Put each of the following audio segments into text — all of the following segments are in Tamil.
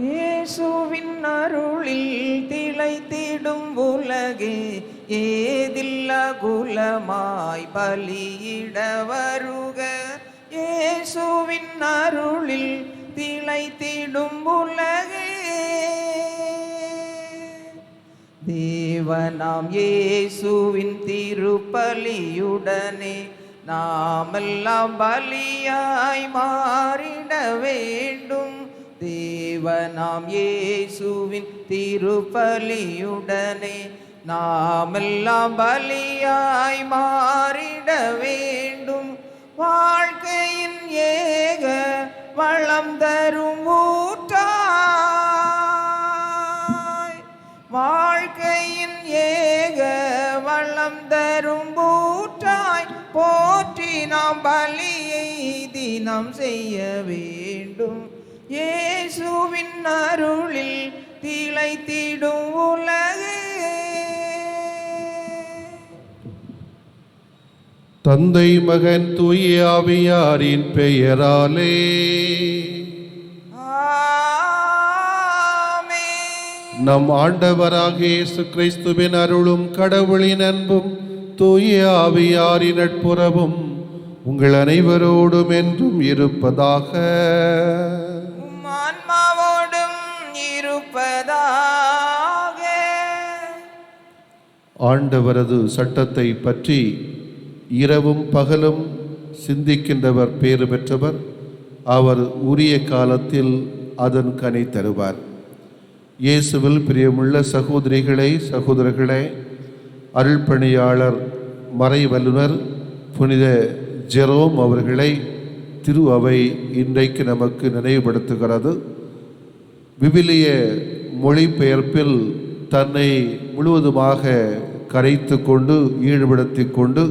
இயேசுவின் அருளில் திளைத்திடும் உலகே ஏதில்ல குலமாய் பலியிட வருக. இயேசுவின் அருளில் திளைத்திடும் உலகே தேவனாம் இயேசுவின் திருப்பலியுடனே நாமெல்லாம் பலியாய் மாறிட வேண்டும். தேவனாம் இயேசுவின் திருப்பலியுடனே நாமெல்லாம் பலியாய் மாறிட வேண்டும். வாழ்க்கையின் ஏக வளம் தரும் ஊற்றாய், வாழ்க்கையின் ஏக வளம் தரும் ஊற்றாய் போற்றி நாம் பலியை தினம் செய்ய வேண்டும். இயேசுவின் அருளில் திளைத்திடும் உலகே. தந்தை மகன் தூய ஆவியாரின் பெயராலே ஆமென். நம் ஆண்டவராகிய இயேசு கிறிஸ்துவின் அருளும் கடவுளின் அன்பும் தூய ஆவியாரின் நட்புறவும் உங்கள் அனைவரோடும் என்றும் இருப்பதாக. உம் ஆன்மாவோடும் இருப்பதாக. ஆண்டவரது சட்டத்தை பற்றி இரவும் பகலும் சிந்திக்கின்றவர் பேறு பெற்றவர். அவர் உரிய காலத்தில் அதன் கனி தருவார். இயேசுவில் பிரியமுள்ள சகோதரிகளே, சகோதரர்களே, அருள்பணியாளர் மறை வல்லுனர் புனித ஜெரோம் அவர்களை திரு அவை இன்றைக்கு நமக்கு நினைவுபடுத்துகிறது. விவிலிய மொழிபெயர்ப்பில் தன்னை முழுவதுமாக கரைத்து கொண்டு ஈடுபடுத்தி கொண்டு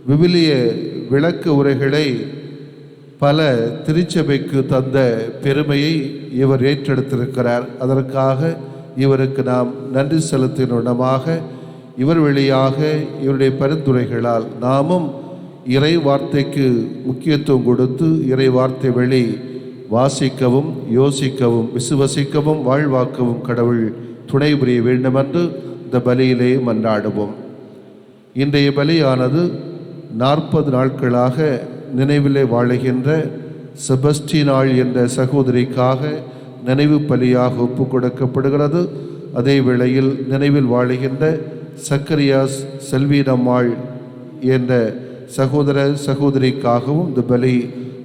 விவிலிய விளக்க உரைகளை பல திருச்சபைக்கு தந்த பெருமையை இவர் ஏற்றெடுத்திருக்கிறார். அதற்காக இவருக்கு நாம் நன்றி செலுத்தின வண்ணமாக இவர் வழியாக இவருடைய பரிந்துரைகளால் நாமும் இறை வார்த்தைக்கு முக்கியத்துவம் கொடுத்து இறை வார்த்தை வழி வாசிக்கவும் யோசிக்கவும் விசுவசிக்கவும் வாழ்வாக்கவும் கடவுள் துணை புரிய வேண்டுமென்று இந்த பலியிலே மன்றாடுவோம். இன்றைய பலியானது 40 நாட்களாக நினைவிலே வாழுகின்ற செபஸ்டினாள் என்ற சகோதரிக்காக நினைவு பலியாக ஒப்பு கொடுக்கப்படுகிறது. அதே வேளையில் நினைவில் வாழுகின்ற சக்கரியாஸ் செல்வீனம்மாள் என்ற சகோதர சகோதரிக்காகவும் இந்த பலி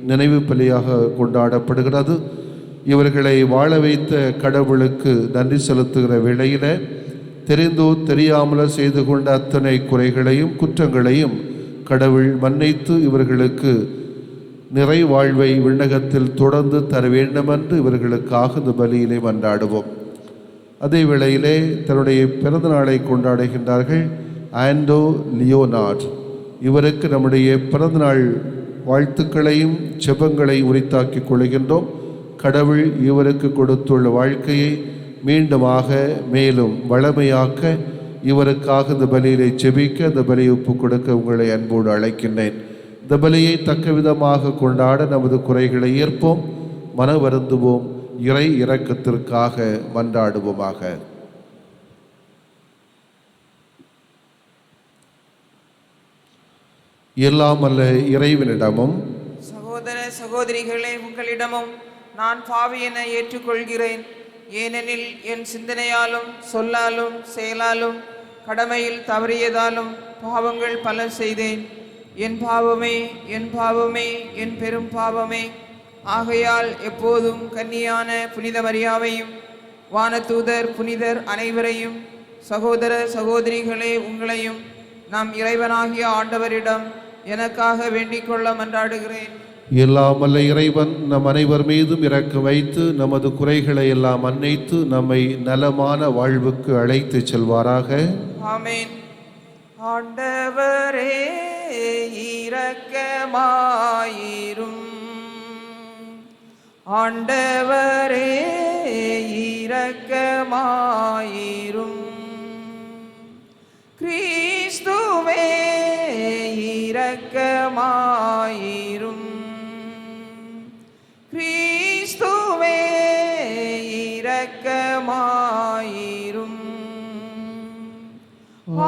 நினைவு பலியாக கொண்டாடப்படுகிறது. இவர்களை வாழ வைத்த கடவுளுக்கு நன்றி செலுத்துகிற வேளையில் தெரிந்தோ தெரியாமலோ செய்து கொண்ட அத்தனை குறைகளையும் குற்றங்களையும் கடவுள் மன்னித்து இவர்களுக்கு நிறை வாழ்வை விண்ணகத்தில் தொடர்ந்து தர வேண்டுமென்று இவர்களுக்காக இந்த பலியிலே மன்றாடுவோம். அதே வேளையிலே தன்னுடைய பிறந்த நாளை கொண்டாடுகின்றார்கள் ஆண்டோ லியோனார்ட். இவருக்கு நம்முடைய பிறந்தநாள் வாழ்த்துக்களையும் செபங்களையும் உரித்தாக்கி கொள்கின்றோம். கடவுள் இவருக்கு கொடுத்துள்ள வாழ்க்கையை மீண்டுமாக மேலும் வளமையாக்க இவருக்காக இந்த பலியிலே செபிக்க இந்த பலியை ஒப்பு கொடுக்க உங்களை அன்போடு அழைக்கின்றேன். இந்த பலியை தக்க விதமாக கொண்டாட நமது குறைகளை ஏற்போம், மன வருந்துவோம், இறை இரக்கத்திற்காக மன்றாடுவோமாக. எல்லாம் அல்ல இறைவனிடமும் சகோதர சகோதரிகளே, உங்களிடமும் நான் பாவி என ஏற்றுக்கொள்கிறேன். ஏனெனில் என் சிந்தனையாலும் சொல்லாலும் செயலாலும் கடமையில் தவறியதாலும் பாவங்கள் பல செய்தேன். என் பாவமே, என் பாவமே, என் பெரும் பாவமே. ஆகையால் எப்போதும் கன்னியான புனித மரியாவையும் வானதூதர் புனிதர் அனைவரையும் சகோதர சகோதரிகளே உங்களையும் நம் இறைவனாகிய ஆண்டவரிடம் எனக்காக வேண்டிக் கொள்ள மன்றாடுகிறேன். எல்லாம் அல்ல இறைவன் நம் அனைவர் மீதும் இரக்கம் வைத்து நமது குறைகளை எல்லாம் மன்னித்து நம்மை நலமான வாழ்வுக்கு அழைத்து செல்வாராக. ஆமென். ஆண்டவரே இரக்கமாயிரும். ஆண்டவரே இரக்கமாயிரும். கிறிஸ்துவே இரக்கமாயிரும். கிறிஸ்துவே இரக்கமாயிரும்.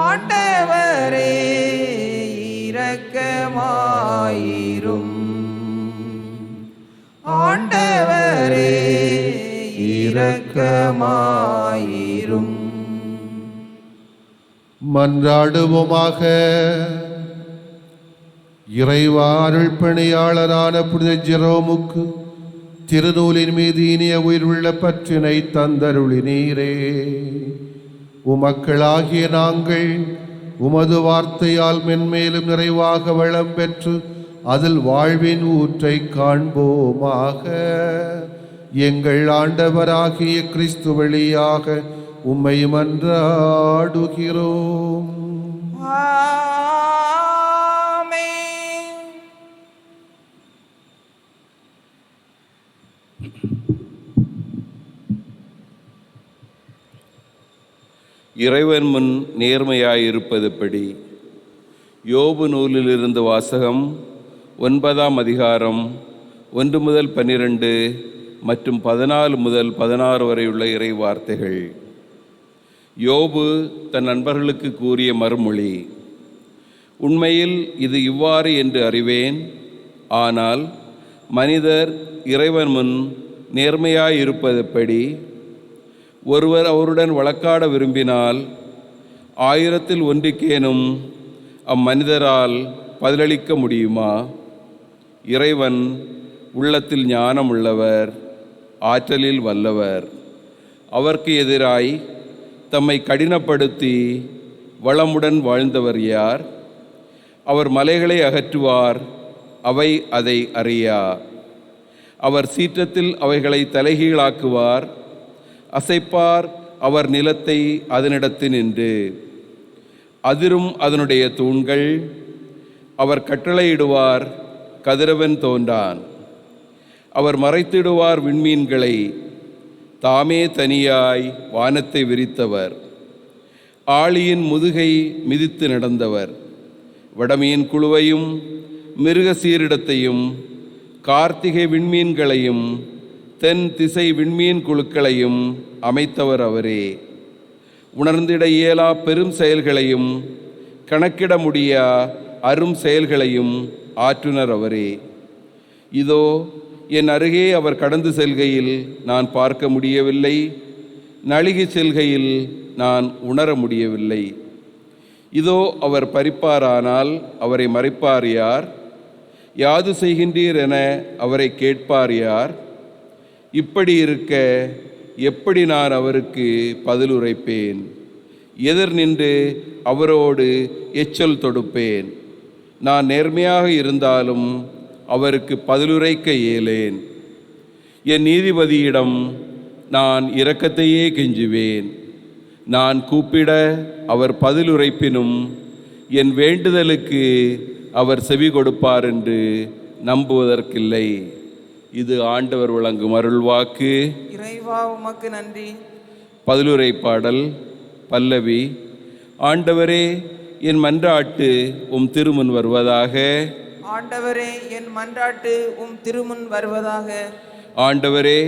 ஆண்டவரே இரக்கமாயிரும். ஆண்டவரே இரக்கமாயிரும். மன்றாடுவோமாக. இறைவா, அருள் பணியாளரான புனித ஜெரோமுக்கு திருநூலின் மீது இனிய உயிருள்ள பற்றினை தந்தருளினீரே. உமக்களாகிய நாங்கள் உமது வார்த்தையால் மென்மேலும் நிறைவாக வளம் பெற்று அதில் வாழ்வின் ஊற்றை காண்போமாக. எங்கள் ஆண்டவராகிய கிறிஸ்து வழியாக உம்மை மன்றாடுகிறோம். ஆமென். இறைவன் முன் நேர்மையாயிருப்பதுபடி. யோபு நூலிலிருந்து வாசகம். 9ஆம் அதிகாரம் 1 முதல் 12 மற்றும் 14 முதல் 16 வரையுள்ள இறை வார்த்தைகள். யோபு தன் நண்பர்களுக்கு கூறிய மறுமொழி. உண்மையில் இது இவ்வாறு என்று அறிவேன். ஆனால் மனிதர் இறைவன் முன் நேர்மையாயிருப்பதுபடி. ஒருவர் அவருடன் வழக்காட விரும்பினால் 1000-ல் ஒன்றுக்கேனும் அம்மனிதரால் பதிலளிக்க முடியுமா? இறைவன் உள்ளத்தில் ஞானம் உள்ளவர், ஆற்றலில் வல்லவர். அவருக்கு எதிராய் தம்மை கடினப்படுத்தி வளமுடன் வாழ்ந்தவர் யார்? அவர் மலைகளை அகற்றுவார், அவை அதை அறியா. அவர் சீற்றத்தில் அவைகளை தலைகீழாக்குவார், அசைப்பார் அவர் நிலத்தை அதனிடத்தினின்று. அதிரும் அதனுடைய தூண்கள். அவர் கட்டளையிடுவார், கதிரவன் தோன்றான். அவர் மறைத்திடுவார் விண்மீன்களை. தாமே தனியாய் வானத்தை விரித்தவர். ஆழியின் முதுகை மிதித்து நடந்தவர். வடமீன் குழுவையும் மிருக சீரிடத்தையும் கார்த்திகை விண்மீன்களையும் தென் திசை விண்மீன் குழுக்களையும் அமைத்தவர் அவரே. உணர்ந்திட இயலா பெரும் செயல்களையும் கணக்கிட முடியா அரும் செயல்களையும் ஆற்றுனர் அவரே. இதோ என் அருகே அவர் கடந்து செல்கையில் நான் பார்க்க முடியவில்லை, நழுகி செல்கையில் நான் உணர முடியவில்லை. இதோ அவர் பறிப்பாரானால் அவரை மறைப்பார் யார்? யாது செய்கின்றீர் என அவரை கேட்பார் யார்? இப்படி இருக்க எப்படி நான் அவருக்கு பதிலுரைப்பேன்? எதிர் நின்று அவரோடு எச்சல் தொடுப்பேன். நான் நேர்மையாக இருந்தாலும் அவருக்கு பதிலுரைக்க இயலேன். என் நீதிபதியிடம் நான் இரக்கத்தையே கெஞ்சுவேன். நான் கூப்பிட அவர் பதிலுரைப்பினும் என் வேண்டுதலுக்கு அவர் செவி கொடுப்பார் என்று நம்புவதற்கில்லை. இது ஆண்டவர் வழங்கும் அருள்வாக்கு. இறைவா உமக்கு நன்றி. பதிலுரை பாடல். பல்லவி. ஆண்டவரே, என் மன்றாட்டு உம் திருமுன் வருவதாக. ஆண்டவரே, என் மன்றாட்டு உம் திருமுன் வருவதாக. ஆண்டவரே,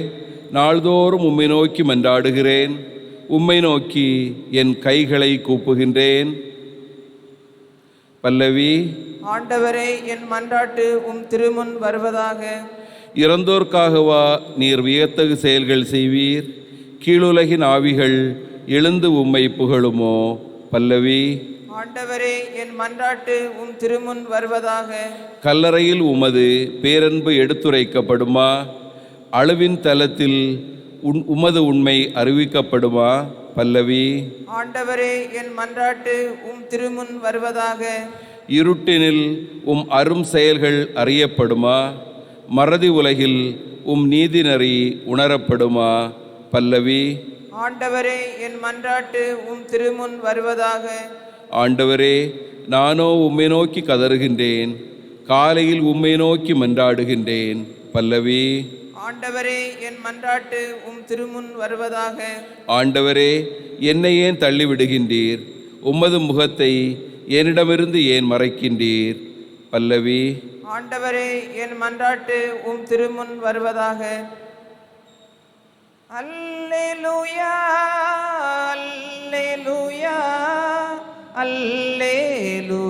நாள்தோறும் உம்மை நோக்கி மன்றாடுகிறேன். உம்மை நோக்கி என் கைகளை கூப்புகின்றேன். பல்லவி. ஆண்டவரே, என் மன்றாட்டு உம் திருமுன் வருவதாக. இறந்தோர்க்காகவா நீர் வியத்தகு செயல்கள் செய்வீர்? கீழுலகின் ஆவிகள் எழுந்து உம்மை புகழுமோ? பல்லவி. ஆண்டவரே, என் மன்றாட்டு உம் திருமுன் வருவதாக. கல்லறையில் உமது பேரன்பு எடுத்துரைக்கப்படுமா? அளவின் தலத்தில் உமது உண்மை அறிவிக்கப்படுமா? பல்லவி. ஆண்டவரே, என் மன்றாட்டு உம் திருமுன் வருவதாக. இருட்டினில் உம் அரும் செயல்கள் அறியப்படுமா? மறதி உலகில் உம் நீதிநெறி உணரப்படுமா? பல்லவி. ஆண்டவரே, என் மன்றாட்டு உம் திருமுன் வருவதாக. ஆண்டவரே, நானோ உம்மை நோக்கி கதறுகின்றேன். காலையில் உம்மை நோக்கி மன்றாடுகின்றேன். பல்லவி. ஆண்டவரே, என் மன்றாட்டு உம் திருமுன் வருவதாக. ஆண்டவரே, என்னை ஏன் தள்ளிவிடுகின்றீர்? உமது முகத்தை என்னிடமிருந்து ஏன் மறைக்கின்றீர்? பல்லவி. ஆண்டவரே, என் மன்றாட்டு உம் திருமுன் வருவதாக. அல்லேலூயா அல்லேலூயா அல்லேலூயா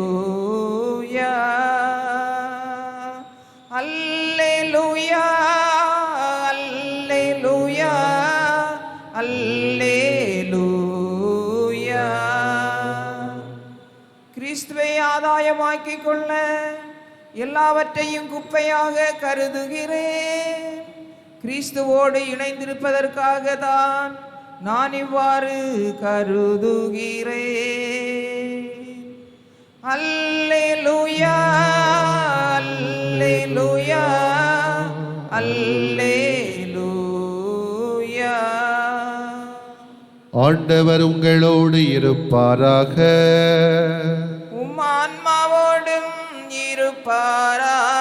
அல்லேலூயா அல்லேலூயா அல்லேலூயா. கிறிஸ்துவை ஆதாயமாக்கிக் கொள்ள எல்லாவற்றையும் குப்பையாக கருதுகிறேன். கிறிஸ்துவோடு இணைந்திருப்பதற்காக தான் நான் இவ்வாறு கருதுகிறேன். அல்லேலூயா அல்லேலூயா அல்லேலூயா. ஆண்டவர் உங்களோடு இருப்பாராக. உம் ஆன்மாவோடும் இருப்பாராக.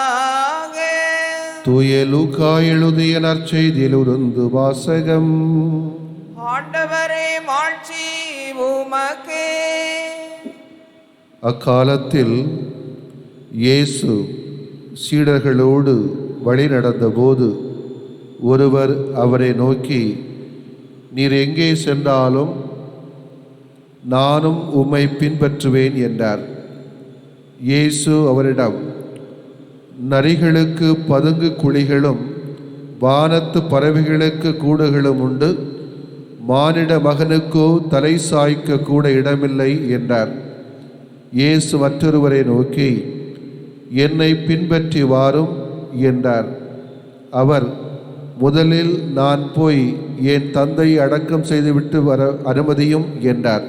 தூய லூக்கா எழுதிய நற்செய்தியிலிருந்து வாசகம். ஆண்டவரே மாட்சி உமக்கே. அக்காலத்தில் இயேசு சீடர்களோடு வழி நடந்தபோது ஒருவர் அவரை நோக்கி, நீர் எங்கே சென்றாலும் நானும் உம்மை பின்பற்றுவேன் என்றார். இயேசு அவரிடம், நரிகளுக்கு பதுங்கு குழிகளும் வானத்து பறவைகளுக்கு கூடுகளும் உண்டு, மானிட மகனுக்கோ தலை சாய்க்க கூட இடமில்லை என்றார். இயேசு மற்றொருவரை நோக்கி, என்னை பின்பற்றி வாரும் என்றார். அவர், முதலில் நான் போய் என் தந்தையை அடக்கம் செய்துவிட்டு வர அனுமதியும் என்றார்.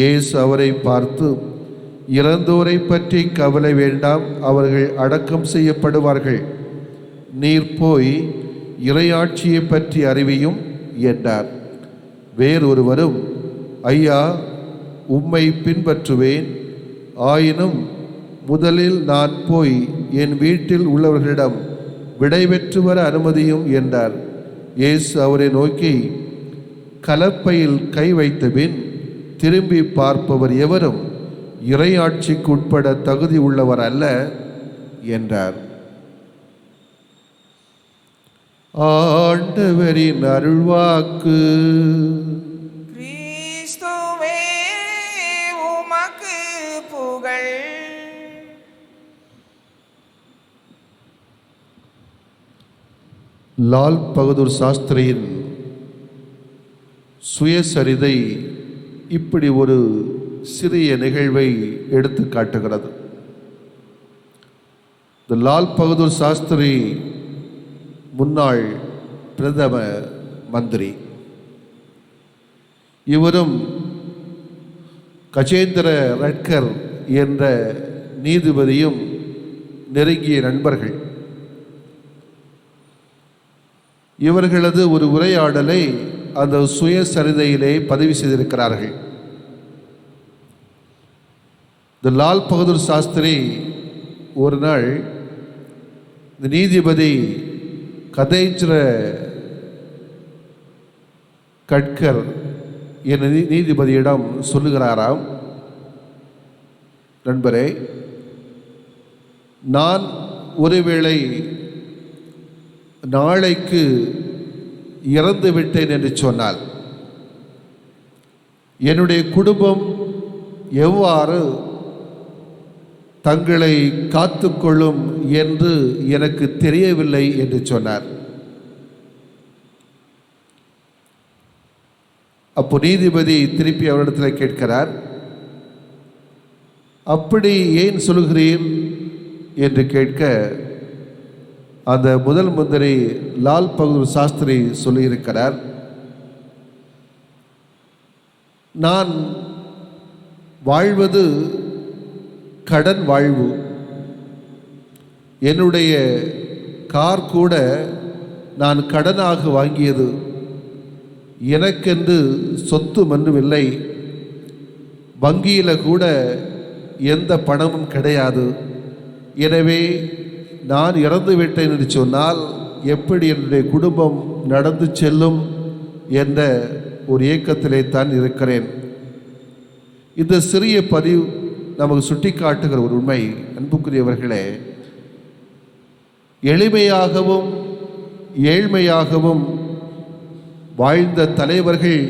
இயேசு அவரை பார்த்து, இறந்தோரை பற்றி கவலை வேண்டாம், அவர்கள் அடக்கம் செய்யப்படுவார்கள். நீர் போய் இறையாட்சியை பற்றி அறிவியும் என்றார். வேறொருவரும், ஐயா, உம்மை பின்பற்றுவேன், ஆயினும் முதலில் நான் போய் என் வீட்டில் உள்ளவர்களிடம் விடை பெற்று வர அனுமதியும் என்றார். இயேசு அவரை நோக்கி, கலப்பையில் கை வைத்தபின் திரும்பி பார்ப்பவர் எவரும் இறையாட்சிக்கு உட்பட தகுதி உள்ளவர் அல்ல என்றார். ஆண்டவரின் அருள்வாக்கு. கிறிஸ்துவே உமக்கு புகழ். லால் பகதூர் சாஸ்திரியின் சுயசரிதை இப்படி ஒரு சிறிய நிகழ்வை எடுத்து காட்டுகிறது. இந்த லால் பகதூர் சாஸ்திரி முன்னாள் பிரதம மந்திரி. இவரும் கஜேந்திர ரட்கர் என்ற நீதிபதியும் நெருங்கிய நண்பர்கள். இவர்களது ஒரு உரையாடலை அந்த சுயசரிதையிலே பதிவு செய்திருக்கிறார்கள். இந்த லால் பகதூர் சாஸ்திரி ஒரு நாள் இந்த நீதிபதி கஜேந்திர கட்கர் என்ற நீதிபதியிடம் சொல்லுகிறாராம், நண்பரே, நான் ஒருவேளை நாளைக்கு இறந்து விட்டேன் என்று சொன்னால் என்னுடைய குடும்பம் எவ்வாறு தங்களை காத்துக்கொள்ளும் என்று எனக்கு தெரியவில்லை என்று சொன்னார். அப்போ நீதிபதி திருப்பி அவரிடத்தில் கேட்கிறார், அப்படி ஏன் சொல்கிறீர் என்று கேட்க, அந்த முதல் மந்திரி லால் பகதூர் சாஸ்திரி சொல்லியிருக்கிறார், நான் வாழ்வது கடன் வாழ்வு. என்னுடைய கார் கூட நான் கடனாக வாங்கியது. எனக்கென்று சொத்து மன்றுமில்லை. வங்கியில் கூட எந்த பணமும் கிடையாது. எனவே நான் இறந்து விட்டேன் என்று சொன்னால் எப்படி என்னுடைய குடும்பம் நடந்து செல்லும் என்ற ஒரு ஏக்கத்திலே தான் இருக்கிறேன். இந்த சிறிய பதிவு நமக்கு சுட்டி காட்டுகிற ஒரு உண்மை, அன்புக்குரியவர்களே, எளிமையாகவும் ஏழ்மையாகவும் வாழ்ந்த தலைவர்கள்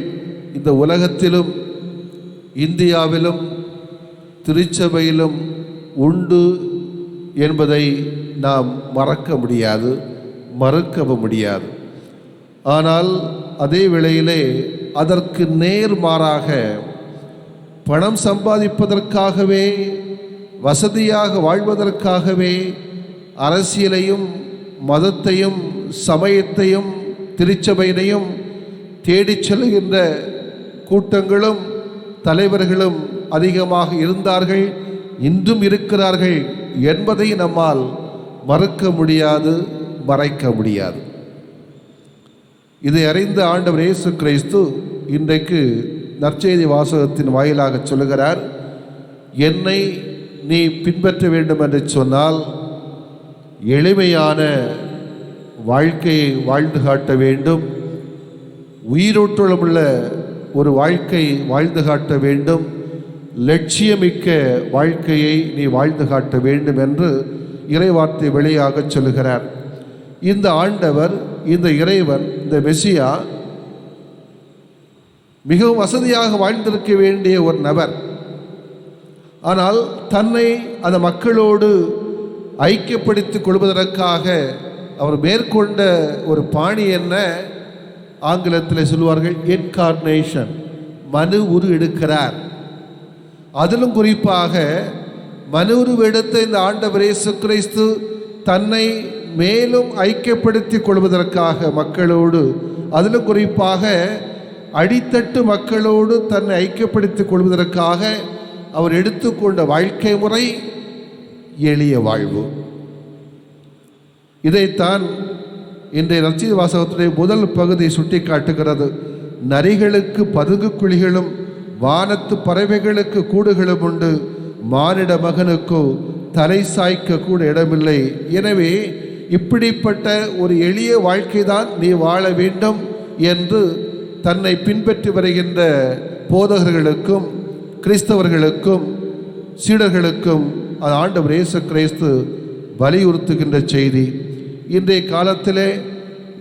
இந்த உலகத்திலும் இந்தியாவிலும் திருச்சபையிலும் உண்டு என்பதை நாம் மறக்க முடியாது, மறுக்கவும் முடியாது. ஆனால் அதே வேளையிலே அதற்கு நேர்மாறாக பணம் சம்பாதிப்பதற்காகவே, வசதியாக வாழ்வதற்காகவே அரசியலையும் மதத்தையும் சமயத்தையும் திருச்சபையினையும் தேடிச் செல்கின்ற கூட்டங்களும் தலைவர்களும் அதிகமாக இருந்தார்கள், இன்றும் இருக்கிறார்கள் என்பதை நம்மால் மறுக்க முடியாது, மறைக்க முடியாது. இதை அறிந்த ஆண்டவர் இயேசு கிறிஸ்து இன்றைக்கு நற்செய்தி வாசகத்தின் வாயிலாக சொல்லுகிறார், என்னை நீ பின்பற்ற வேண்டும் என்று சொன்னால் எளிமையான வாழ்க்கையை வாழ்ந்து காட்ட வேண்டும், உயிரோட்டமுள்ள ஒரு வாழ்க்கை வாழ்ந்து காட்ட வேண்டும், லட்சியமிக்க வாழ்க்கையை நீ வாழ்ந்து காட்ட வேண்டும் என்று இறைவார்த்தை வெளியாக சொல்லுகிறார். இந்த ஆண்டவர், இந்த இறைவன், இந்த மெசியா மிகவும் வசதியாக வாழ்ந்திருக்க வேண்டிய ஒரு நபர். ஆனால் தன்னை அந்த மக்களோடு ஐக்கியப்படுத்திக் கொள்வதற்காக அவர் மேற்கொண்ட ஒரு பாணி என்ன? ஆங்கிலத்தில் சொல்வார்கள் இன்கார்னேஷன், மனு உரு எடுக்கிறார். அதிலும் குறிப்பாக மனு உருவ எடுத்த இந்த ஆண்டவர் இயேசு கிறிஸ்து தன்னை மேலும் ஐக்கியப்படுத்தி கொள்வதற்காக மக்களோடு, அதிலும் குறிப்பாக அடித்தட்டு மக்களோடு தன்னை ஐக்கியப்படுத்திக் கொள்வதற்காக அவர் எடுத்துக்கொண்ட வாழ்க்கை முறை எளிய வாழ்வு. இதைத்தான் இன்றைய நற்செய்தி வாசகத்துடைய முதல் பகுதி சுட்டி காட்டுகிறது. நரிகளுக்கு பதுங்கு குழிகளும் வானத்து பறவைகளுக்கு கூடுகளும் உண்டு, மானிட மகனுக்கோ தலை சாய்க்க கூட இடமில்லை. எனவே இப்படிப்பட்ட ஒரு எளிய வாழ்க்கை தான் நீ வாழ வேண்டும் என்று தன்னை பின்பற்றி வருகின்ற போதகர்களுக்கும் கிறிஸ்தவர்களுக்கும் சீடர்களுக்கும் ஆண்டவர் இயேசு கிறிஸ்து வலியுறுத்துகின்ற செய்தி. இன்றைய காலத்திலே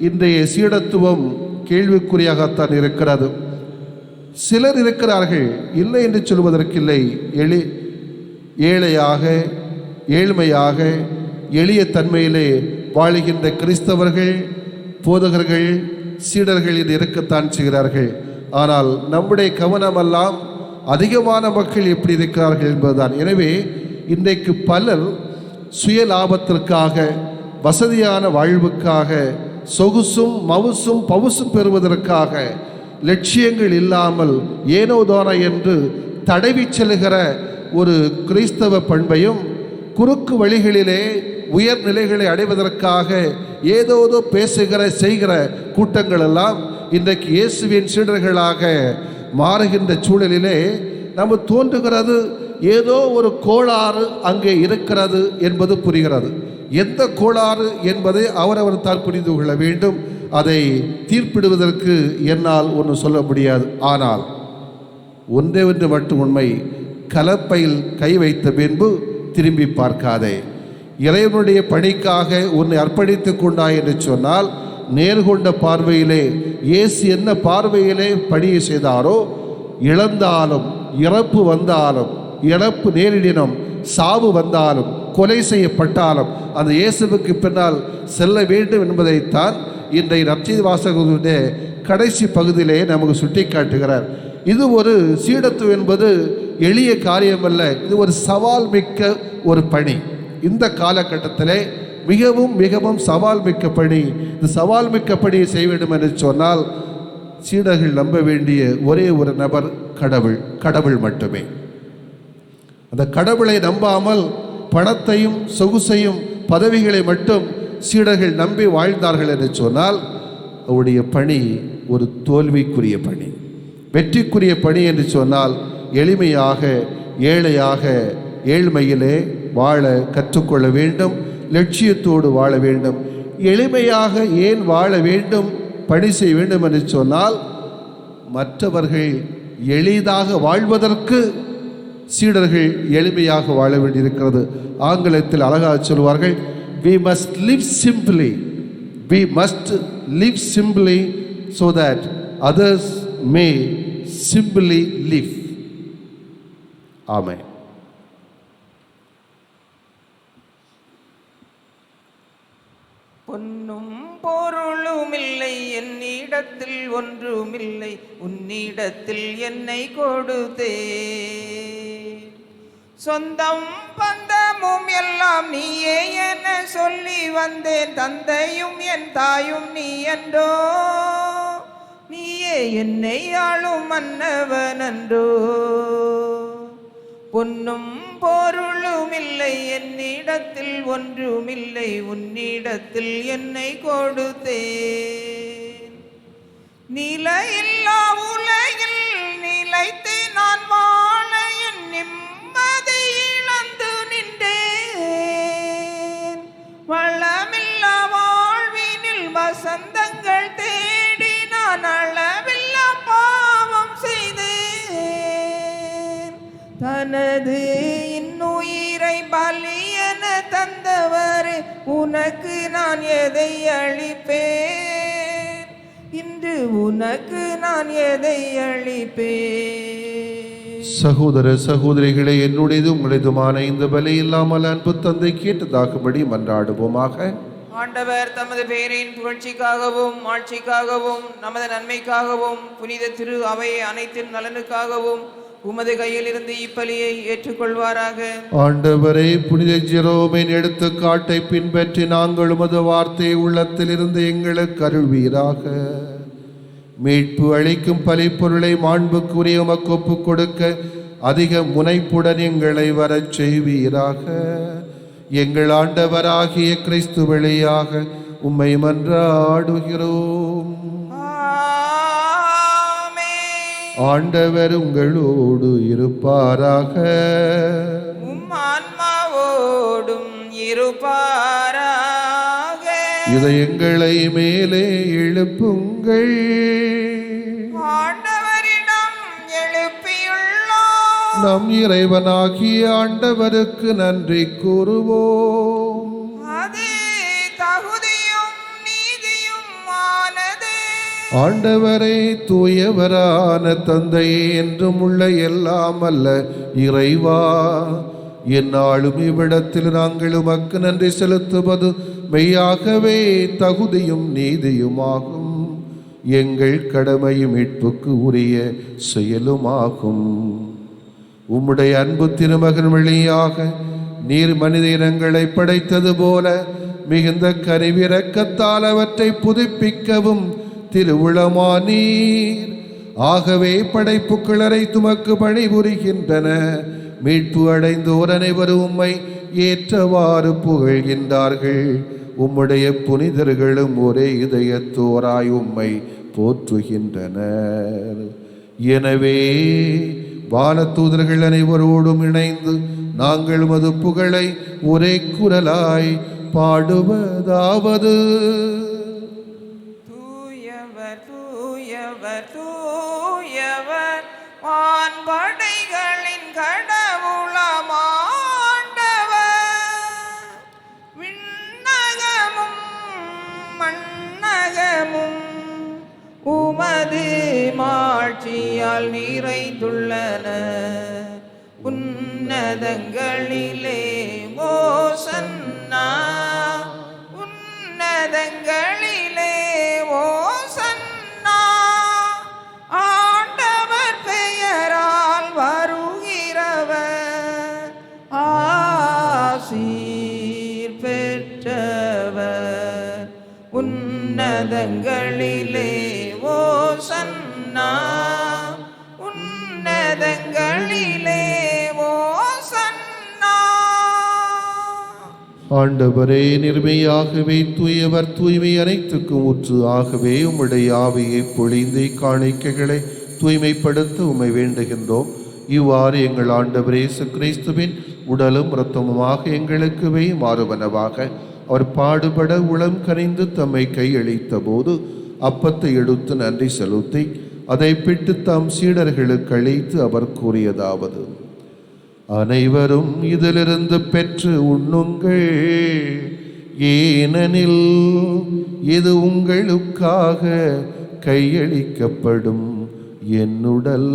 இன்றைய சீடத்துவம் கேள்விக்குறியாகத்தான் இருக்கிறது. சிலர் இருக்கிறார்கள், இல்லை என்று சொல்வதற்கில்லை, ஏழையாக ஏழ்மையாக எளிய தன்மையிலே வாழுகின்ற கிறிஸ்தவர்கள் போதகர்கள் சீடர்கள் இது இருக்கத்தான் செய்கிறார்கள். ஆனால் நம்முடைய கவனமெல்லாம் அதிகமான மக்கள் எப்படி இருக்கிறார்கள் என்பதுதான். எனவே இன்றைக்கு பலர் சுய லாபத்திற்காக, வசதியான வாழ்வுக்காக, சொகுசும் மவுசும் பவுசும் பெறுவதற்காக லட்சியங்கள் இல்லாமல் ஏனோதானோ என்று தடவி செல்கிற ஒரு கிறிஸ்தவ பண்பையும், குறுக்கு வழிகளிலே உயர்நிலைகளை அடைவதற்காக ஏதோதோ பேசுகிற செய்கிற கூட்டங்கள் எல்லாம் இன்றைக்கு இயேசுவின் சீடர்களாக மாறுகின்ற சூழலிலே நம்ம தோன்றுகிறது, ஏதோ ஒரு கோளாறு அங்கே இருக்கிறது என்பது புரிகிறது. எந்த கோளாறு என்பதை அவரவர் தான் புரிந்து கொள்ள வேண்டும். அதை தீர்ப்பிடுவதற்கு என்னால் ஒன்று சொல்ல முடியாது. ஆனால் ஒன்றே ஒன்று மட்டும் உண்மை, கலப்பையில் கை வைத்த பின்பு திரும்பி பார்க்காதே. இறைவனுடைய பணிக்காக உன்னை அர்ப்பணித்து கொண்டாய் என்று சொன்னால் நேர்கொண்ட பார்வையிலே இயேசு என்ன பார்வையிலே பணியை செய்தாரோ, இழந்தாலும் இறப்பு வந்தாலும், இறப்பு நேரிடினும் சாவு வந்தாலும், கொலை செய்யப்பட்டாலும் அந்த இயேசுவுக்கு பின்னால் செல்ல வேண்டும் என்பதைத்தான் இன்றைய நற்செய்தி வாசகத்துடைய கடைசி பகுதியிலே நமக்கு சுட்டி காட்டுகிறார். இது ஒரு சீடத்துவம் என்பது எளிய காரியமல்ல, இது ஒரு சவால் மிக்க ஒரு பணி. இந்த காலகட்டத்திலே மிகவும் மிகவும் சவால் மிக்க பணி. இந்த சவால் மிக்க பணியை செய்ய வேண்டும் என்று சொன்னால் சீடர்கள் நம்ப வேண்டிய ஒரே ஒரு நபர் கடவுள் மட்டுமே. அந்த கடவுளை நம்பாமல் பணத்தையும் சொகுசையும் பதவிகளை மட்டும் சீடர்கள் நம்பி வாழ்ந்தார்கள் என்று சொன்னால் அவருடைய பணி ஒரு தோல்விக்குரிய பணி. வெற்றிக்குரிய பணி என்று சொன்னால் எளிமையாக ஏழையாக ஏழ்மையிலே வாழ கற்றுக்கொள்ள வேண்டும், லட்சியத்தோடு வாழ வேண்டும். எளிமையாக ஏன் வாழ வேண்டும், பணி செய்ய வேண்டும் என்று சொன்னால் மற்றவர்கள் எளிதாக வாழ்வதற்கு சீடர்கள் எளிமையாக வாழ வேண்டியிருக்கிறது. ஆங்கிலத்தில் அழகாக சொல்வார்கள், we must live simply so that others may simply live. Amen. பொன்னும் பொருளுமில்லை என்னிடத்தில் ஒன்றுமில்லை, உன்னிடத்தில் என்னை கொடுத்தே. சொந்தம் பந்தமும் எல்லாம் நீயே என சொல்லி வந்தேன், தந்தையும் என் தாயும் நீ என்றோ, நீயே என்னை ஆளும் மன்னவன் என்றோ. பொன்னும் பொருளுமில்லை என்னிடத்தில் ஒன்றுமில்லை, உன்னிடத்தில் என்னை கொடுத்தேன். நிலையில்லா உலகில் நிலைத்து நான் வாழ என் நிம்மதி இழந்து நின்றேன். வளமில்லா வாழ்வினில் வசந்தங்கள் தேடி நான் அளவில்லா பாவம் செய்தேன். தனது இன்னுயிரை பலியென தந்தவரே, உனக்கு நான் எதை அளிப்பேன்? இன்று உனக்கு நான் எதை அளிப்பேன்? சகோதர சகோதரிகளே, என்னுடையது உங்களுடையதுமான இந்த பலி இல்லாமல் அன்பு தந்தை கேட்டதாகும்படி மன்றாடுவோமாக. ஆண்டவர் தமது பெயரின் புகழ்ச்சிக்காகவும் ஆட்சிக்காகவும் நமது நன்மைக்காகவும் புனித திரு அவை அனைத்தின் நலனுக்காகவும் உமது கையில் இருந்து இப்பலியை ஏற்றுக்கொள்வாராக. ஆண்டவரே, புனித ஜெரோமின் எடுத்துக்காட்டை பின்பற்றி நாங்கள் உமது வார்த்தையை உள்ளத்தில் இருந்து எங்களுக்கு அருள்வீராக. மீட்பு அளிக்கும் பலிப்பொருளை மாண்புக்குரிய உமக்கு ஒப்புக் கொடுக்க அதிக முனைப்புடன் எங்களை வரச் செய்வீராக. எங்கள் ஆண்டவராகிய கிறிஸ்து வழியாக உம்மை மன்றாடுகிறோம். ஆண்டவர் உங்களோடு இருப்பாராக. உம் ஆன்மாவோடும் இருப்பாராக. இதயங்களை மேலே எழுப்புங்கள். ஆண்டவரிடம் எழுப்பியுள்ளோம். நம் இறைவனாகிய ஆண்டவருக்கு நன்றி கூறுவோம். அது தகுதியும் நீதியும் ஆனது. ஆண்டவரே, தூயவரான தந்தையே, என்றும் உள்ள எல்லாம் அல்ல இறைவா, எந்நாளும் இவ்விடத்தில் நாங்கள் உமக்கு நன்றி செலுத்துவது மெய்யாகவே தகுதியும் நீதியுமாகும். எங்கள் கடமையும் மீட்புக்கு உரிய செயலுமாகும். உம்முடைய அன்பு திருமகன் வழியாக நீர் மனித இனங்களை படைத்தது போல மிகுந்த கனிவிரக்கத்தால் அவற்றை புதுப்பிக்கவும் திருவுளமானீர். ஆகவே படைப்புக்களரை துமக்கு பணிபுரிகின்றன. மீட்பு அடைந்தோர் அனைவரும் உம்மை ஏற்றவாறு புகழ்கின்றார்கள். உம்முடைய புனிதர்களும் ஒரே இதயத்தோராய் உம்மை போற்றுகின்றனர். எனவே வானதூதர்கள் அனைவரோடும் இணைந்து நாங்கள் உமது புகழை ஒரே குரலாய் பாடுவதாவது: தூயவர் வான்படைகளின் கடவுளமாண்டவர். விண்ணகமும் மண்ணகமும் உமது மாட்சியால் நிறைந்துள்ளன. உன்னதங்களிலே ஓசன்னா, உன்னதங்களிலே ஓசன்னா. ஆண்டவர் பெயரால் வருகிறவர் ஆசீர் பெற்றவர். உன்னதங்களிலே ஓசன்னா, உன்னதங்களிலே ஓசன்னா. ஆண்டவரே, நிர்மையாகவே தூயவர், தூய்மை அனைத்துக்கும் ஊற்று. ஆகவே உம்முடைய ஆவியை பொழிந்து காணிக்கைகளை தூய்மைப்படுத்த உம்மை வேண்டுகின்றோம். இவ்வாறு எங்கள் ஆண்டவர் இயேசு கிறிஸ்துவின் உடலும் இரத்தமுமாக எங்களுக்கு மாறுவனவாக. அவர் பாடுபட உளம் கனிந்து தம்மை கையளித்த போது அப்பத்தை எடுத்து நன்றி செலுத்தி அதை பிட்டு தம் சீடர்களுக்கு அளித்து அவர் கூறியதாவது: அனைவரும் இதிலிருந்து பெற்று உண்ணுங்கள், ஏனெனில் இது உங்களுக்காக கையளிக்கப்படும் என்னுடல்.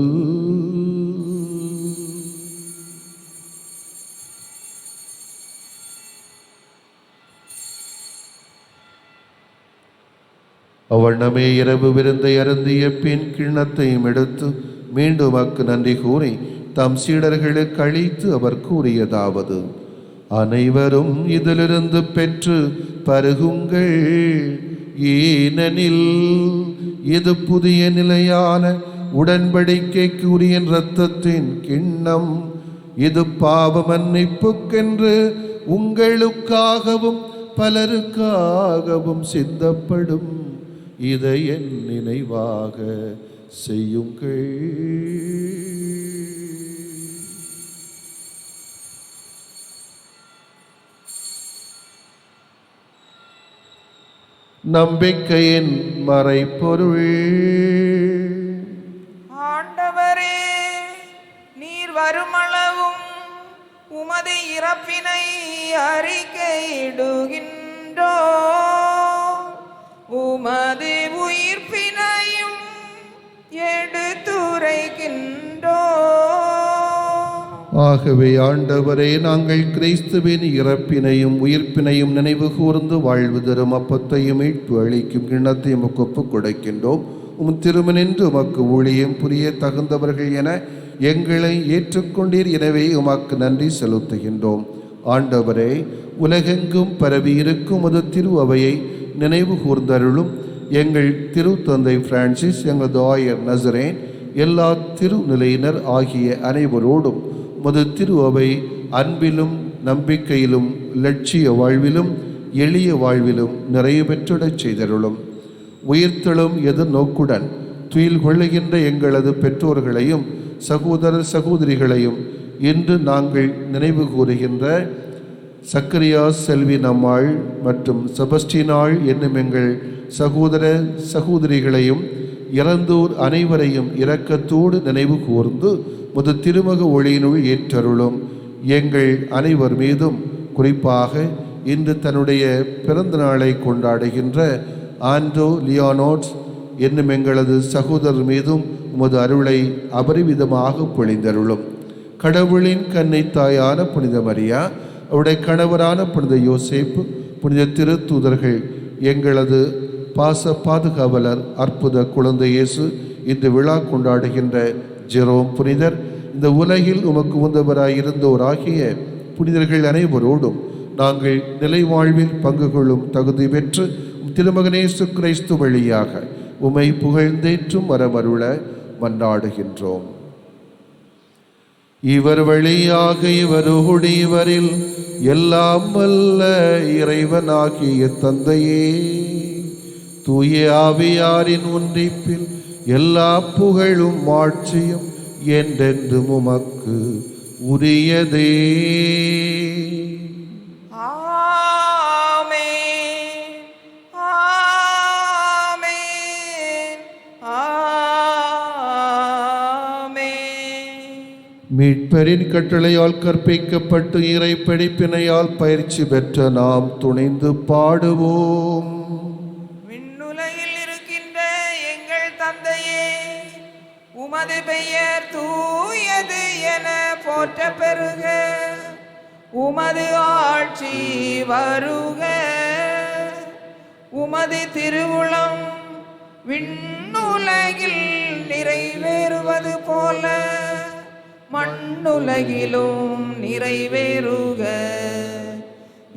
அவ்வண்ணமே இரவு விருந்தை அருந்திய பின் கிண்ணத்தையும் எடுத்து மீண்டும் அக்கு நன்றி கூறி தம் சீடர்களுக்கு அளித்து அவர் கூறியதாவது: அனைவரும் இதிலிருந்து பெற்று பருகுங்கள், ஏனெனில் இது புதிய நிலையான உடன்படிக்கைக்கு உரிய இரத்தத்தின் கிண்ணம். இது பாவ மன்னிப்புக்கென்று உங்களுக்காகவும் பலருக்காகவும் சிந்தப்படும். இதை என் நினைவாக செய்யுங்கள். நம்பிக்கையின் மறைபொருள். ஆண்டவரே, நீர் வருமளவும் உமது இறப்பினை அறிக்கையிடுகின்றோ, உமது உயிர்ப்பினையும் எடுத்துரைக்கின்றோ. ஆகவே ஆண்டவரே, நாங்கள் கிறிஸ்துவின் இறப்பினையும் உயிர்ப்பினையும் நினைவு கூர்ந்து வாழ்வு தரும் அப்பத்தையும் மீட்பு அளிக்கும் கிண்ணத்தையும் ஒப்புக் கொடுக்கின்றோம். திருமணின்று உமக்கு ஊழியம் புரிய தகுந்தவர்கள் என எங்களை ஏற்றுக்கொண்டீர். எனவே உமக்கு நன்றி செலுத்துகின்றோம். ஆண்டவரே, உலகெங்கும் பரவி இருக்கும் உமது திரு அவையை நினைவு கூர்ந்தருளும். எங்கள் திருத்தந்தை பிரான்சிஸ், எங்களது ஆயர் நசரேன், எல்லா திருநிலையினர் ஆகிய அனைவரோடும் உமது திரு அவை அன்பிலும் நம்பிக்கையிலும் லட்சிய வாழ்விலும் எளிய வாழ்விலும் நிறைய பெற்றிடச் செய்தருளும். உயிர்த்தெழும் எதிர்நோக்குடன் துயில் கொள்ளுகின்ற எங்களது பெற்றோர்களையும் சகோதரர் சகோதரிகளையும் இன்று நாங்கள் நினைவு கூறுகின்ற சக்கரியா செல்வி நம்மாள் மற்றும் செபஸ்டினாள் என்னும் எங்கள் சகோதர சகோதரிகளையும் இறந்தோர் அனைவரையும் இரக்கத்தோடு நினைவு கூர்ந்து முது திருமக ஒளியினுள் ஏற்றருளும். எங்கள் அனைவர் மீதும், குறிப்பாக இன்று தன்னுடைய பிறந்த நாளை கொண்டாடுகின்ற ஆண்ட்ரோ லியோனோட்ஸ் என்னும் எங்களது சகோதரர் மீதும் உமது அருளை அபரிவிதமாக பொழிந்தருளும். கடவுளின் கன்னை தாயான புனித மரியா, அவருடைய கணவரான புனித யோசேப்பு, புனித திருத்தூதர்கள், எங்களது பாச பாதுகாவலர் அற்புத குழந்தை இயேசு, இன்று விழா கொண்டாடுகின்ற ஜெரோம் புனிதர், இந்த உலகில் உமக்கு உந்தவராயிருந்தோராகிய புனிதர்கள் அனைவரோடும் நாங்கள் நிலை வாழ்வில் பங்கு கொள்ளும் தகுதி பெற்று திருமகனேசு கிறிஸ்து வழியாக உமை புகழ்ந்தேற்றும் வரமருள மன்றாடுகின்றோம். இவர் வழியாக இவரோடு இவரில் எல்லாம் வல்ல இறைவனாகிய தந்தையே, தூய ஆவியாரின் ஒன்றிப்பில் எல்லா புகழும் ஆட்சியும் என்றென்றும் உமக்கு உரியதே. ஆமென், ஆமென், ஆமென். மீட்பரின் கட்டளையால் கற்பிக்கப்பட்டு இறை படிப்பினையால் பயிற்சி பெற்ற நாம் துணிந்து பாடுவோம். விண்ணுலகில் இருக்கின்ற எங்கள் தந்தையே, உமது பெயர் தூயது என போற்ற பெறுக. உமது ஆட்சி வருக. உமது திருவுளம் விண்ணுலகில் நிறைவேறுவது போல மண்ணுலகிலும் நிறைவேறுக.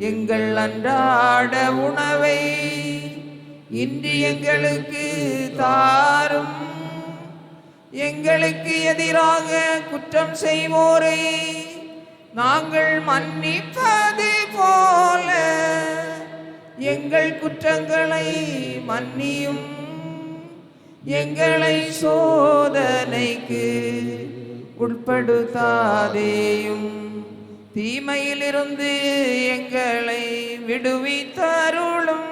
எங்கள் அன்றாட உணவை இன்று எங்களுக்கு தாரும். எங்களுக்கு எதிராக குற்றம் செய்வோரை நாங்கள் மன்னிப்பது போல எங்கள் குற்றங்களை மன்னியும். எங்களை சோதனைக்கு உட்படுத்தாதேயும், தீமையிலிருந்து எங்களை விடுவித்தருளும்.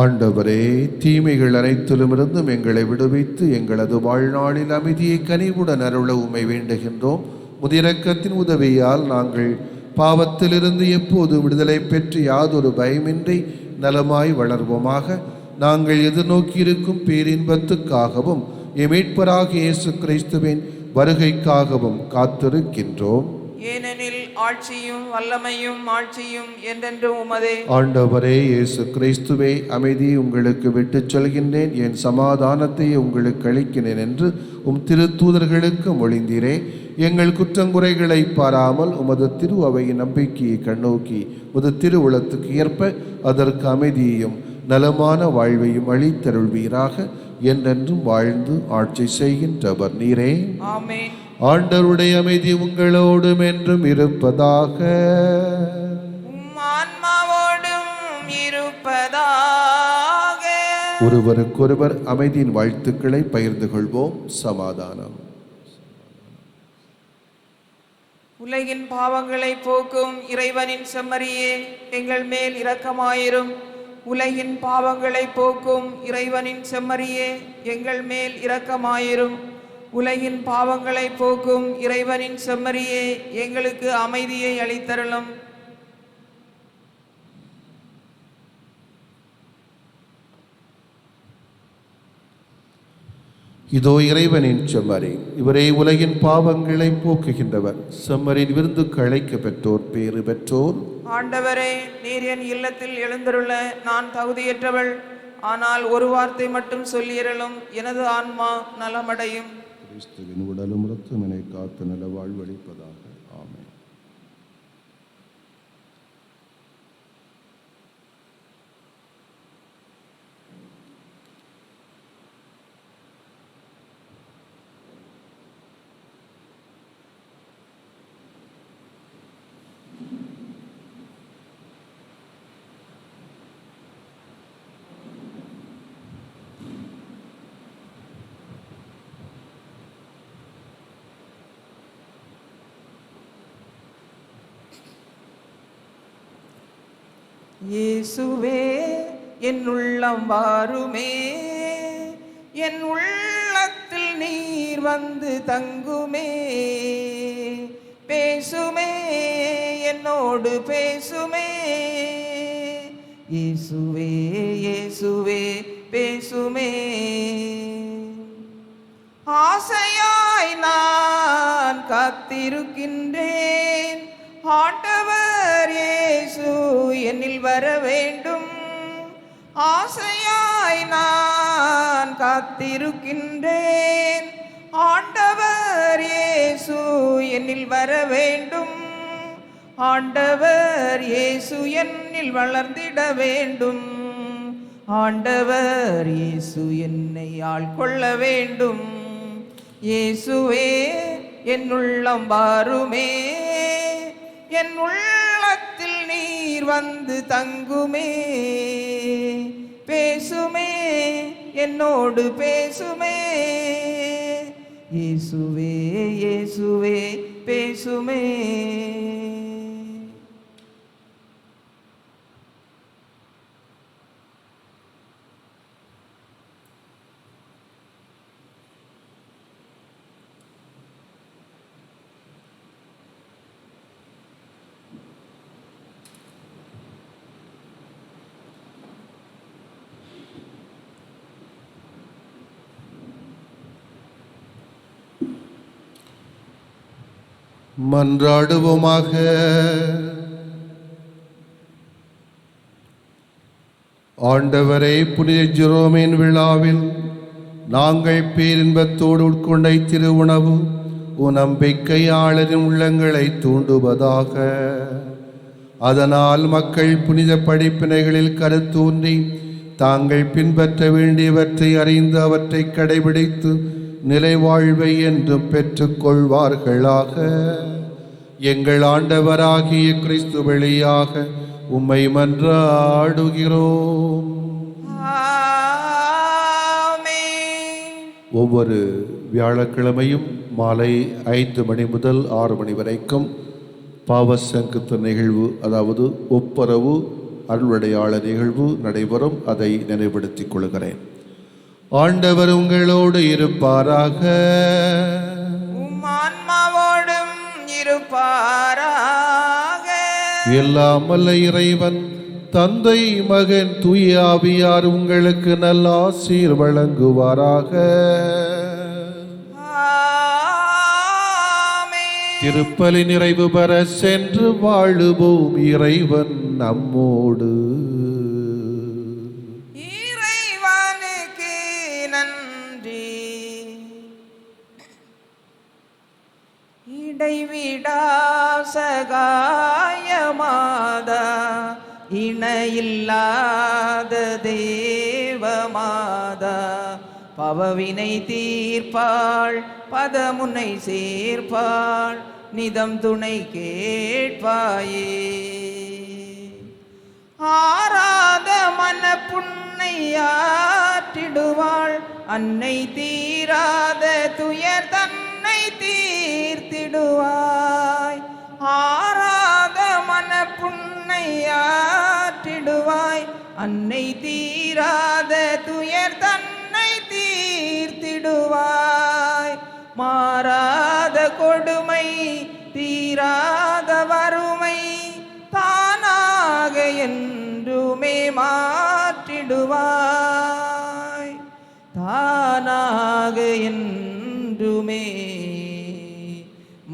ஆண்டவரே, தீமைகள் அனைத்திலுமிருந்தும் எங்களை விடுவித்து எங்களது வாழ்நாளில் அமைதியை கனிவுடன் அருள உம்மை வேண்டுகின்றோம். முதிரக்கத்தின் உதவியால் நாங்கள் பாவத்திலிருந்து எப்போது விடுதலை பெற்று யாதொரு பயமின்றி நலமாய் வளர்வோமாக. நாங்கள் எதிர்நோக்கியிருக்கும் பேரின்பத்துக்காகவும் எம் மீட்பராகிய இயேசு கிறிஸ்துவின் வருகைக்காகவும் காத்திருக்கின்றோம். ஏனெனில் ஆட்சியும் வல்லமையும் ஆட்சியும் என்றென்றும் உமதே. ஆண்டவரே இயேசு கிறிஸ்துவே, அமைதி உங்களுக்கு விட்டுச் சொல்கின்றேன், என் சமாதானத்தை உங்களுக்கு அளிக்கிறேன் என்று உம் திருத்தூதர்களுக்கு மொழிந்தீரே. எங்கள் குற்றங்குறைகளை பாராமல் உமது திரு அவையின் நம்பிக்கையை கண்ணோக்கி உமது திருவுளத்துக்கு ஏற்ப அதற்கு அமைதியையும் நலமான வாழ்வையும் அளித்தருள்வீராக. என்றென்றும் வாழ்ந்து ஆட்சி செய்கின்றவர் நீரே. ஆமென். ஆண்டவருடைய அமைதி உங்களோடும் என்றும் இருப்பதாக. உம் ஆன்மாவோடும் இருப்பதாக. ஒருவருக்கொருவர் அமைதியின் வாழ்த்துக்களை பகிர்ந்து கொள்வோம். சமாதானம். உலகின் பாவங்களை போக்கும் இறைவனின் செம்மறியே, எங்கள் மேல் இரக்கமாயிரும். உலகின் பாவங்களை போக்கும் இறைவனின் செம்மறியே, எங்கள் மேல் இரக்கமாயிரும். உலகின் பாவங்களை போக்கும் இறைவனின் செம்மறியே, எங்களுக்கு அமைதியை அளித்தருளும். இதோ இறைவனின் செம்மறி, இவரே உலகின் பாவங்களை போக்குகின்றவர். செம்மறின் விருந்துக்கு அழைக்க பெற்றோர் பேறு பெற்றோர். ஆண்டவரே, நீர் என் இல்லத்தில் எழுந்தருள நான் தகுதியற்றவள். ஆனால் ஒரு வார்த்தை மட்டும் சொல்லியறலும், எனது ஆன்மா நலமடையும். கிறிஸ்துவின் உடலும் இரத்தம் என்னை காத்து நல வாழ்வளிப்பதாக. ஆமென். இயேசுவே, என் உள்ளம் வாருமே, என் உள்ளத்தில் நீர் வந்து தங்குமே. பேசுமே, என்னோடு பேசுமே. இயேசுவே, இயேசுவே, பேசுமே. ஆசையாய் நான் காத்திருக்கின்றேன். ஆண்டவர் இயேசு என்னில் வர வேண்டும். ஆசையாய் நான் காத்திருக்கின்றேன். ஆண்டவர் இயேசு என்னில் வர வேண்டும். ஆண்டவர் இயேசு என்னில் வளர்ந்திட வேண்டும். ஆண்டவர் இயேசு என்னை ஆள்கொள்ள வேண்டும். இயேசுவே, என் உள்ளம் வாருமே, என் உள்ளத்தில் நீர் வந்து தங்குமே. பேசுமே, என்னோடு பேசுமே. இயேசுவே, இயேசுவே, பேசுமே. மன்றாடுவோமாக. ஆண்டவரே, புனித ஜெரோமின் விழாவில் நாங்கள் பேரின்பத்தோடு உட்கொண்ட திருவுணவு நம்பிக்கையாளரின் உள்ளங்களை தூண்டுவதாக. அதனால் மக்கள் புனித படிப்பினைகளில் கருத்தூன்றி தாங்கள் பின்பற்ற வேண்டியவற்றை அறிந்து அவற்றை கடைபிடித்து நிலைவாழ்வை என்றும் பெற்றுக்கொள்வார்களாக. எங்கள் ஆண்டவராகிய கிறிஸ்து வழியாக உம்மை மன்றாடுகிறோம். ஒவ்வொரு வியாழக்கிழமையும் மாலை 5 மணி முதல் 6 மணி வரைக்கும் பாவசங்கத்து நிகழ்வு, அதாவது ஒப்புரவு அருள்வடையாள நிகழ்வு நடைபெறும். அதை நினைவுபடுத்திக் கொள்கிறேன். ஆண்டவர் உங்களோடு இருப்பாராக. உம் ஆன்மாவோடும் இருப்பாராக. எல்லாம் வல்ல இறைவன் தந்தை மகன் தூய ஆவியார் உங்களுக்கு நல்ல ஆசீர் வழங்குவாராக. ஆமென். திருப்பலி நிறைவு பெற சென்று வாழுவோம். இறைவன் நம்மோடு. இறைவனுக்கு நன்றி. இடைவிடா சகாயமாதா, இணையில்லாத தேவமாதா, பவவினை தீர்ப்பாள், பதமுனை சேர்ப்பாள், நிதம் துணை கேட்பாயே. ஆராத மன புண்ணையாற்றிடுவாள், அன்னை தீராத துயர் தன்னை தீர்த்திடுவாய். ஆராத மன புண்ணையாற்றிடுவாய், அன்னை தீராத துயர் தன்னை தீர்த்திடுவாய். மாறாத கொடுமை, தீராத வறுமை, தானாக என்றுமே மாற்றிடுவாய். தானாக என்றுமே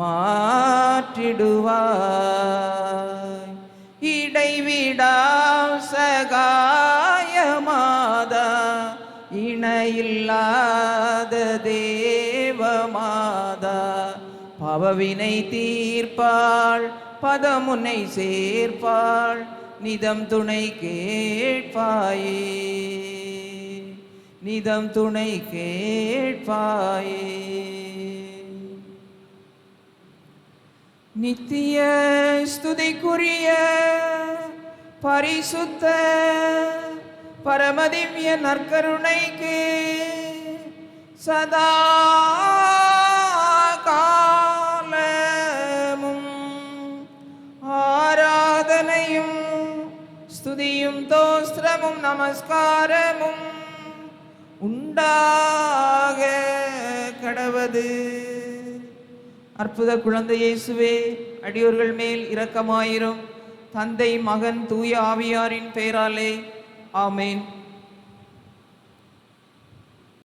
மாற்றிடுவாய். இடைவிடா சகாயமாதா, இணையில்லாத தேவமாதா, பவவினை தீர்ப்பாள், பதமுனை சேர்ப்பாள், நிதம் துணை கேட்பாயே. நிதம் துணை கேட்பாயே. நித்திய ஸ்துதிக்குரிய பரிசுத்த பரமதிவ்ய நற்கருணைக்கு சதா காலமும் ஆராதனையும் ஸ்துதியும் தோஸ்திரமும் நமஸ்காரமும் உண்டாக கடவது. அற்புத குழந்தை இயேசுவே, அடியோர்கள் மேல் இரக்கமாயிரும். தந்தை மகன் தூய ஆவியாரின் பெயராலே ஆமேன்.